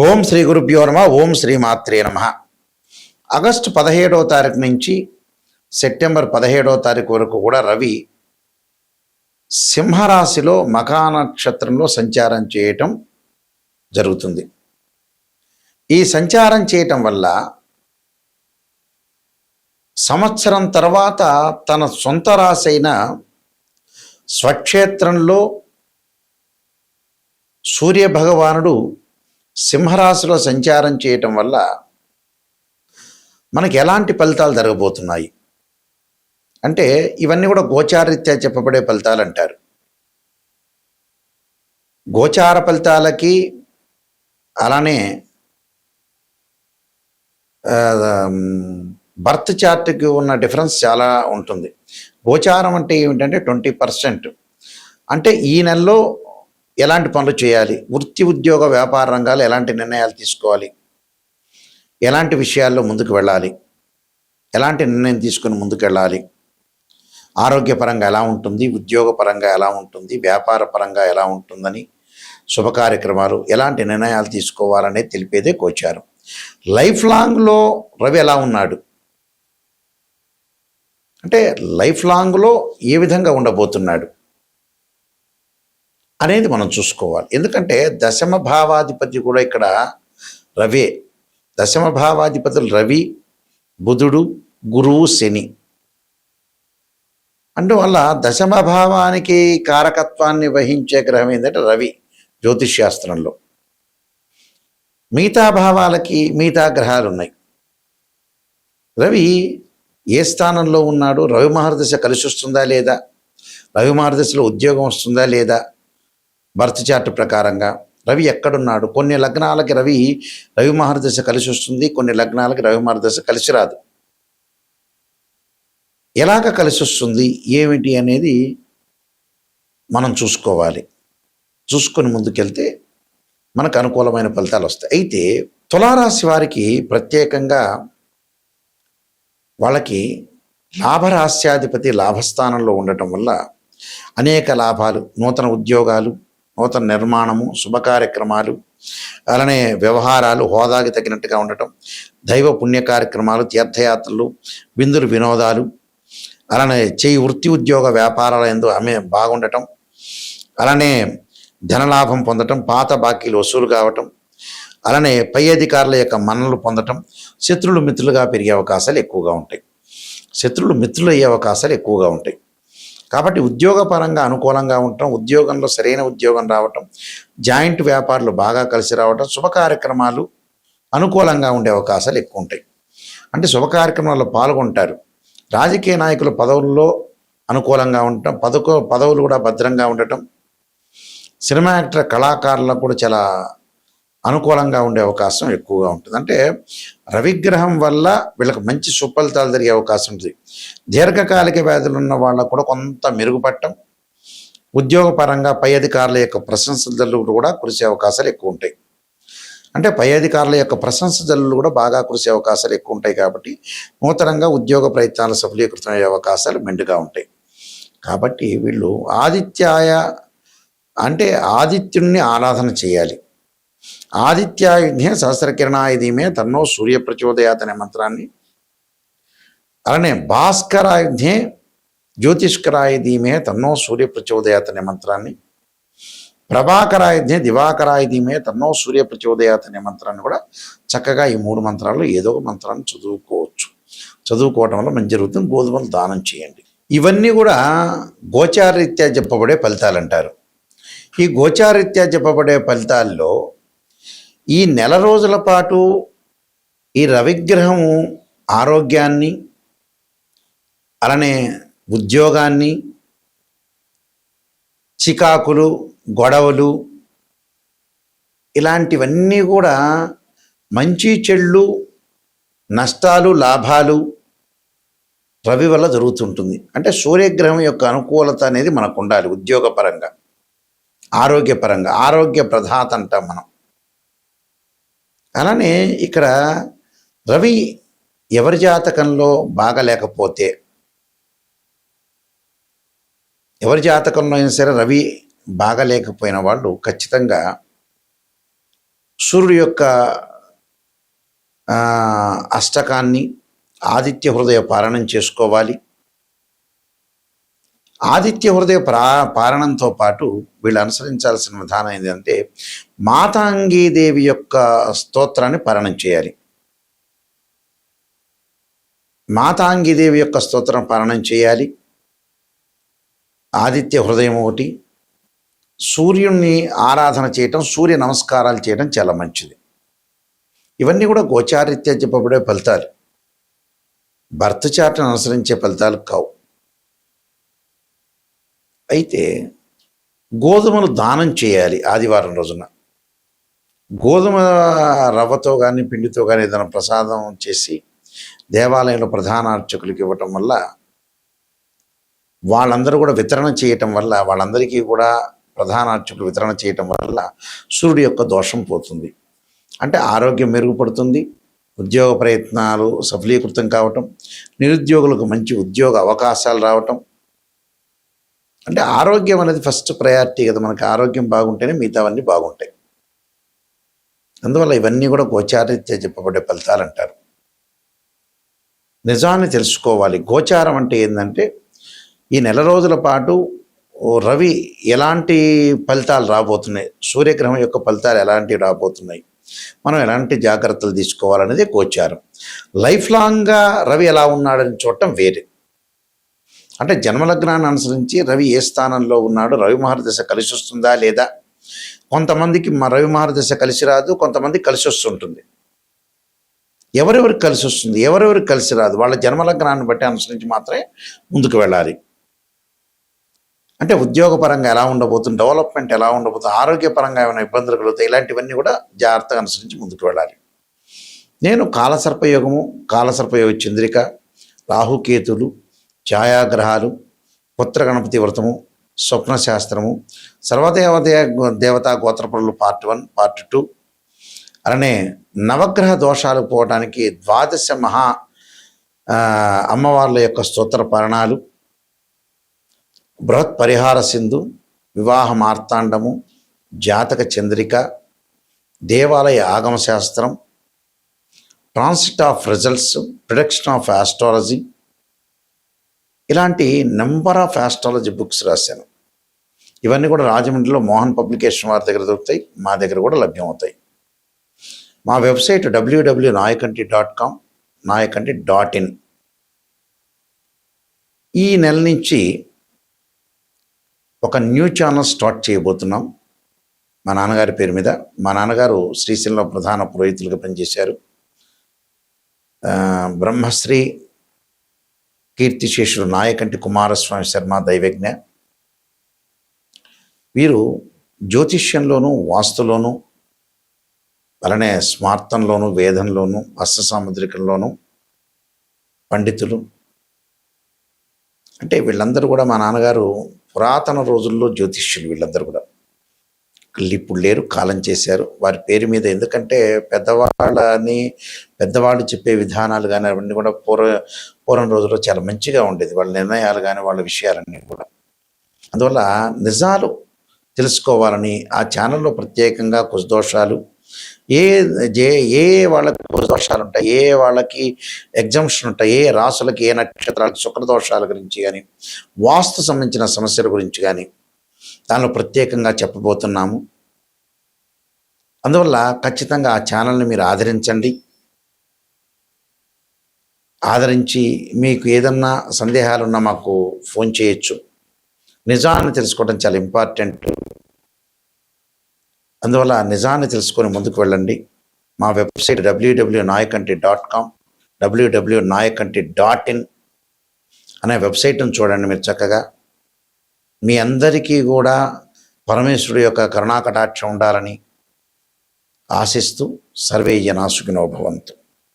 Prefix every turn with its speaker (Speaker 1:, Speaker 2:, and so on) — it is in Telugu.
Speaker 1: ఓం శ్రీ గురుభ్యో నమ. ఓం శ్రీ మాత్రే నమ. ఆగస్టు 17వ తారీఖు నుంచి సెప్టెంబర్ 17వ తారీఖు వరకు కూడా రవి సింహరాశిలో మఖా నక్షత్రంలో సంచారం చేయటం జరుగుతుంది. ఈ సంచారం చేయటం వల్ల సంవత్సరం తర్వాత తన సొంత రాశి అయిన స్వక్షేత్రంలో సూర్య భగవానుడు సింహరాశిలో సంచారం చేయటం వల్ల మనకి ఎలాంటి ఫలితాలు జరగబోతున్నాయి అంటే ఇవన్నీ కూడా గోచారరీత్యా చెప్పబడే ఫలితాలు అంటారు. గోచార ఫలితాలకి అలానే బర్త్ చార్ట్కి ఉన్న డిఫరెన్స్ చాలా ఉంటుంది. గోచారం అంటే ఏమిటంటే 20%. అంటే ఈ నెలలో ఎలాంటి పనులు చేయాలి, వృత్తి ఉద్యోగ వ్యాపార రంగాలు ఎలాంటి నిర్ణయాలు తీసుకోవాలి, ఎలాంటి విషయాల్లో ముందుకు వెళ్ళాలి, ఎలాంటి నిర్ణయం తీసుకుని ముందుకు వెళ్ళాలి, ఆరోగ్యపరంగా ఎలా ఉంటుంది, ఉద్యోగపరంగా ఎలా ఉంటుంది, వ్యాపార పరంగా ఎలా ఉంటుందని, శుభ కార్యక్రమాలు ఎలాంటి నిర్ణయాలు తీసుకోవాలనేది తెలిపేదే గోచారం. లైఫ్ లాంగ్లో రవి ఎలా ఉన్నాడు అంటే లైఫ్ లాంగ్లో ఏ విధంగా ఉండబోతున్నాడు అనేది మనం చూసుకోవాలి. ఎందుకంటే దశమ భావాధిపతి కూడా ఇక్కడ రవే. దశమ భావాధిపతులు రవి, బుధుడు, గురువు, శని. అందువల్ల దశమ భావానికి కారకత్వాన్ని వహించే గ్రహం ఏంటంటే రవి జ్యోతిష్ శాస్త్రంలో. మిగతా భావాలకి మిగతా గ్రహాలు ఉన్నాయి. రవి ఏ స్థానంలో ఉన్నాడు, రవి మహర్దశ కలిసి వస్తుందా లేదా, రవి మహర్దశలో ఉద్యోగం వస్తుందా లేదా, బర్త్ చార్ట్ ప్రకారంగా రవి ఎక్కడున్నాడు. కొన్ని లగ్నాలకి రవి మహర్దశ కలిసి వస్తుంది, కొన్ని లగ్నాలకి రవి మహర్దశ కలిసి రాదు. ఎలాగ కలిసి వస్తుంది ఏమిటి అనేది మనం చూసుకోవాలి. చూసుకొని ముందుకెళ్తే మనకు అనుకూలమైన ఫలితాలు వస్తాయి. అయితే తులారాశి వారికి ప్రత్యేకంగా వాళ్ళకి లాభరాశ్యాధిపతి లాభస్థానంలో ఉండటం వల్ల అనేక లాభాలు, నూతన ఉద్యోగాలు, నూతన నిర్మాణము, శుభ కార్యక్రమాలు, అలానే వ్యవహారాలు హోదాకి తగినట్టుగా ఉండటం, దైవ పుణ్య కార్యక్రమాలు, తీర్థయాత్రలు, విందులు, వినోదాలు, అలానే వృత్తి ఉద్యోగ వ్యాపారాల యందు బాగుండటం, అలానే ధనలాభం పొందటం, పాత బాకీలు వసూలు కావటం, అలానే పై అధికారుల యొక్క మన్ననలు పొందటం, శత్రులు మిత్రులుగా పెరిగే అవకాశాలు ఎక్కువగా ఉంటాయి. శత్రులు మిత్రులు అయ్యే అవకాశాలు ఎక్కువగా ఉంటాయి. కాబట్టి ఉద్యోగపరంగా అనుకూలంగా ఉండటం, ఉద్యోగంలో సరైన ఉద్యోగం రావటం, జాయింట్ వ్యాపారులు బాగా కలిసి రావటం, శుభ కార్యక్రమాలు అనుకూలంగా ఉండే అవకాశాలు ఎక్కువ ఉంటాయి. అంటే శుభ కార్యక్రమాల్లో పాల్గొంటారు. రాజకీయ నాయకుల పదవుల్లో అనుకూలంగా ఉండటం, పదవులు కూడా భద్రంగా ఉండటం, సినిమా యాక్టర్ కళాకారులకు కూడా చాలా అనుకూలంగా ఉండే అవకాశం ఎక్కువగా ఉంటుంది. అంటే రవిగ్రహం వల్ల వీళ్ళకి మంచి సుఫలితాలు జరిగే అవకాశం ఉంటుంది. దీర్ఘకాలిక వ్యాధులు ఉన్న వాళ్ళకు కూడా కొంత మెరుగుపడటం, ఉద్యోగపరంగా పై అధికారుల యొక్క ప్రశంసల జల్లులు కూడా కురిసే అవకాశాలు ఎక్కువ ఉంటాయి. అంటే పై అధికారుల యొక్క ప్రశంస జల్లులు కూడా బాగా కురిసే అవకాశాలు ఎక్కువ ఉంటాయి. కాబట్టి నూతనంగా ఉద్యోగ ప్రయత్నాలు సఫలీకృతమయ్యే అవకాశాలు మెండుగా ఉంటాయి. కాబట్టి వీళ్ళు ఆదిత్యుణ్ణి ఆరాధన చేయాలి. ఆదిత్యాయుధ్యే సహస్రకిరణాయుధీమే తన్నో సూర్య ప్రచోదయాత్ అనే మంత్రాన్ని, అలానే భాస్కరాయుధ్యే జ్యోతిష్కరాయుధీమే తన్నో సూర్య ప్రచోదయాత్ అనే మంత్రాన్ని, ప్రభాకరాయుధ్యే దివాకరాయుధీమే తన్నో సూర్య ప్రచోదయాత్ అనే మంత్రాన్ని కూడా చక్కగా ఈ 3 మంత్రాల్లో ఏదో ఒక మంత్రాన్ని చదువుకోవచ్చు. చదువుకోవటం వల్ల మంచి జరుగుతుంది. గోధుమలు దానం చేయండి. ఇవన్నీ కూడా గోచారరీత్యా చెప్పబడే ఫలితాలు అంటారు. ఈ గోచారరీత్యా చెప్పబడే ఫలితాల్లో ఈ నెల రోజుల పాటు ఈ రవిగ్రహము ఆరోగ్యాన్ని, అలానే ఉద్యోగాన్ని, చికాకులు, గొడవలు ఇలాంటివన్నీ కూడా మంచి చెళ్ళు, నష్టాలు, లాభాలు రవి వల్ల జరుగుతుంటుంది. అంటే సూర్యగ్రహం యొక్క అనుకూలత అనేది మనకు ఉండాలి. ఉద్యోగపరంగా, ఆరోగ్యపరంగా, ఆరోగ్య ప్రధాత అంటాం మనం. అలానే ఇక్కడ రవి ఎవరి జాతకంలో బాగలేకపోతే, ఎవరి జాతకంలో అయినా సరే రవి బాగలేకపోయిన వాళ్ళు ఖచ్చితంగా సూర్యుడి యొక్క అష్టకాన్ని ఆదిత్య హృదయ పారణం చేసుకోవాలి. ఆదిత్య హృదయ పారణంతో పాటు వీళ్ళు అనుసరించాల్సిన విధానం ఏంటంటే మాతాంగీదేవి యొక్క స్తోత్రాన్ని పారణం చేయాలి. మాతాంగీదేవి యొక్క స్తోత్రం పారణం చేయాలి. ఆదిత్య హృదయం ఒకటి, సూర్యుణ్ణి ఆరాధన చేయటం, సూర్య నమస్కారాలు చేయడం చాలా మంచిది. ఇవన్నీ కూడా గోచారీత్యా చెప్పబడే ఫలితాలు, బర్త్ చార్ట్ను అనుసరించే ఫలితాలు కావు. అయితే గోధుమలు దానం చేయాలి ఆదివారం రోజున. గోధుమ రవ్వతో కానీ పిండితో కానీ ఏదైనా ప్రసాదం చేసి దేవాలయంలో ప్రధాన అర్చకులకు ఇవ్వటం వల్ల, వాళ్ళందరూ కూడా వితరణ చేయటం వల్ల, వాళ్ళందరికీ కూడా ప్రధాన అర్చకులు వితరణ చేయటం వల్ల సూర్యుడి యొక్క దోషం పోతుంది. అంటే ఆరోగ్యం మెరుగుపడుతుంది, ఉద్యోగ ప్రయత్నాలు సఫలీకృతం కావటం, నిరుద్యోగులకు మంచి ఉద్యోగ అవకాశాలు రావటం. అంటే ఆరోగ్యం అనేది ఫస్ట్ ప్రయారిటీ కదా. మనకి ఆరోగ్యం బాగుంటేనే మిగతావన్నీ బాగుంటాయి. అందువల్ల ఇవన్నీ కూడా గోచారీత్యా చెప్పబడే ఫలితాలు అంటారు. నిజాన్ని తెలుసుకోవాలి. గోచారం అంటే ఏంటంటే ఈ నెల రోజుల పాటు రవి ఎలాంటి ఫలితాలు రాబోతున్నాయి, సూర్యగ్రహం యొక్క ఫలితాలు ఎలాంటివి రాబోతున్నాయి, మనం ఎలాంటి జాగ్రత్తలు తీసుకోవాలనేది గోచారం. లైఫ్ లాంగ్గా రవి ఎలా ఉన్నాడని చూడటం వేరే. అంటే జన్మలగ్నాన్ని అనుసరించి రవి ఏ స్థానంలో ఉన్నాడు, రవి మహర్దశ కలిసి వస్తుందా లేదా. కొంతమందికి రవి మహర్దశ కలిసి రాదు, కొంతమందికి కలిసి వస్తుంటుంది. ఎవరెవరికి కలిసి వస్తుంది, ఎవరెవరికి కలిసి రాదు, వాళ్ళ జన్మలగ్నాన్ని బట్టి అనుసరించి మాత్రమే ముందుకు వెళ్ళాలి. అంటే ఉద్యోగపరంగా ఎలా ఉండబోతుంది, డెవలప్మెంట్ ఎలా ఉండబోతుంది, ఆరోగ్యపరంగా ఏమైనా ఇబ్బందులు కలుగుతాయి, ఇలాంటివన్నీ కూడా జాగ్రత్తగా అనుసరించి ముందుకు వెళ్ళాలి. నేను కాలసర్పయోగము, కాలసర్పయోగ చంద్రిక, రాహుకేతులు, ఛాయాగ్రహాలు, పుత్ర గణపతి వ్రతము, స్వప్న శాస్త్రము, దేవతా గోత్రపరులు పార్ట్ 1, పార్ట్ 2, అలానే నవగ్రహ దోషాలు పోవడానికి 12 మహా అమ్మవార్ల యొక్క స్తోత్ర పరణాలు, బృహత్ పరిహార సింధు, వివాహ మార్తాండము, జాతక చంద్రిక, దేవాలయ ఆగమ శాస్త్రం, transit of results, prediction of astrology, ఇలాంటి నెంబర్ ఆఫ్ ఆస్ట్రాలజీ బుక్స్ రాశాను. ఇవన్నీ కూడా రాజమండ్రిలో మోహన్ పబ్లికేషన్ వారి దగ్గర దొరుకుతాయి, మా దగ్గర కూడా లభ్యమవుతాయి. మా వెబ్సైట్ www.nayakanti.com, nayakanti.in. ఈ నెల నుంచి ఒక న్యూ ఛానల్ స్టార్ట్ చేయబోతున్నాం మా నాన్నగారి పేరు మీద. మా నాన్నగారు శ్రీశైలంలో ప్రధాన పురోహితులుగా పనిచేశారు. బ్రహ్మశ్రీ కీర్తిశేషులు నాయకంటి కుమారస్వామి శర్మ దైవజ్ఞ. వీరు జ్యోతిష్యంలోనూ, వాస్తులోనూ, అలానే స్మార్తంలోనూ, వేదంలోనూ, హస్త సాముద్రికంలోనూ పండితులు. అంటే వీళ్ళందరూ కూడా మా నాన్నగారు పురాతన రోజుల్లో జ్యోతిష్యులు. వీళ్ళందరూ కూడా ఇప్పుడు లేరు, కాలం చేశారు. వారి పేరు మీద, ఎందుకంటే పెద్దవాళ్ళు చెప్పే విధానాలు కానీ అవన్నీ కూడా పూర్వం రోజుల్లో చాలా మంచిగా ఉండేది, వాళ్ళ నిర్ణయాలు కానీ వాళ్ళ విషయాలన్నీ కూడా. అందువల్ల నిజాలు తెలుసుకోవాలని ఆ ఛానల్లో ప్రత్యేకంగా కుశదోషాలు, ఏ వాళ్ళకి కుశదోషాలు ఉంటాయి, ఏ వాళ్ళకి ఎగ్జామ్షన్ ఉంటాయి, ఏ రాసులకి, ఏ నక్షత్రాలకి శుక్రదోషాల గురించి కానీ, వాస్తు సంబంధించిన సమస్యల గురించి కానీ దానిలో ప్రత్యేకంగా చెప్పబోతున్నాము. అందువల్ల ఖచ్చితంగా ఆ ఛానల్ని మీరు ఆదరించండి. ఆదరించి మీకు ఏదన్నా సందేహాలున్నా మాకు ఫోన్ చేయొచ్చు. నిజాన్ని తెలుసుకోవడం చాలా ఇంపార్టెంట్. అందువల్ల నిజాన్ని తెలుసుకొని ముందుకు వెళ్ళండి. మా వెబ్సైట్ www.nayakanti.com, www.nayakanti.in అనే వెబ్సైట్ను చూడండి. మీరు చక్కగా మీ అందరికీ కూడా పరమేశ్వరుడు యొక్క కరుణాకటాక్షం ఉండాలని ఆశిస్తూ సర్వే జనా సుఖినో భవంతు.